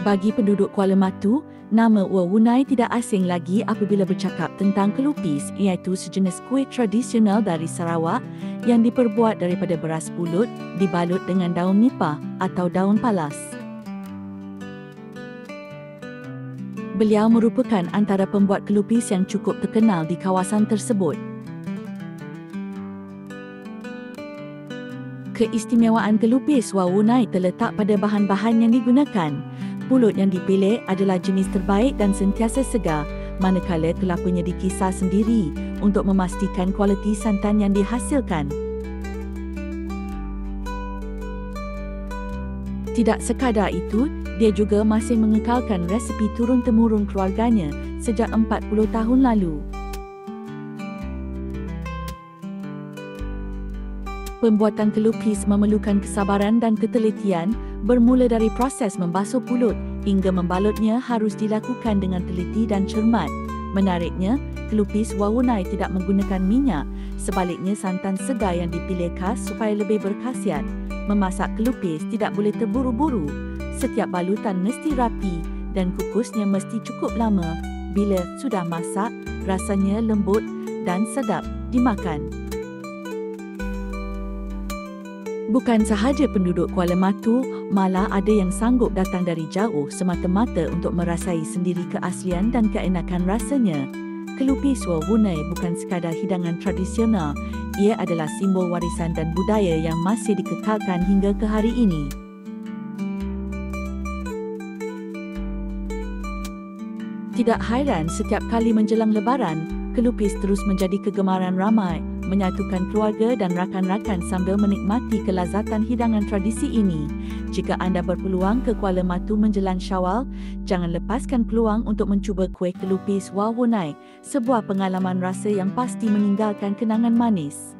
Bagi penduduk Kuala Matu, nama Wawunai tidak asing lagi apabila bercakap tentang kelupis, iaitu sejenis kuih tradisional dari Sarawak yang diperbuat daripada beras pulut dibalut dengan daun nipah atau daun palas. Beliau merupakan antara pembuat kelupis yang cukup terkenal di kawasan tersebut. Keistimewaan kelupis Wawunai terletak pada bahan-bahan yang digunakan. Pulut yang dipilih adalah jenis terbaik dan sentiasa segar, manakala kelapanya dikisar sendiri untuk memastikan kualiti santan yang dihasilkan. Tidak sekadar itu, dia juga masih mengekalkan resepi turun-temurun keluarganya sejak 40 tahun lalu. Pembuatan kelupis memerlukan kesabaran dan ketelitian, bermula dari proses membasuh pulut hingga membalutnya harus dilakukan dengan teliti dan cermat. Menariknya, kelupis Wawunai tidak menggunakan minyak, sebaliknya santan segar yang dipilih khas supaya lebih berkhasiat. Memasak kelupis tidak boleh terburu-buru. Setiap balutan mesti rapi dan kukusnya mesti cukup lama. Bila sudah masak, rasanya lembut dan sedap dimakan. Bukan sahaja penduduk Kuala Matu, malah ada yang sanggup datang dari jauh semata-mata untuk merasai sendiri keaslian dan keenakan rasanya. Kelupis Wawunai bukan sekadar hidangan tradisional, ia adalah simbol warisan dan budaya yang masih dikekalkan hingga ke hari ini. Tidak hairan setiap kali menjelang Lebaran, kelupis terus menjadi kegemaran ramai, menyatukan keluarga dan rakan-rakan sambil menikmati kelazatan hidangan tradisi ini. Jika anda berpeluang ke Kuala Matu menjelang Syawal, jangan lepaskan peluang untuk mencuba kuih kelupis Wawunai, sebuah pengalaman rasa yang pasti meninggalkan kenangan manis.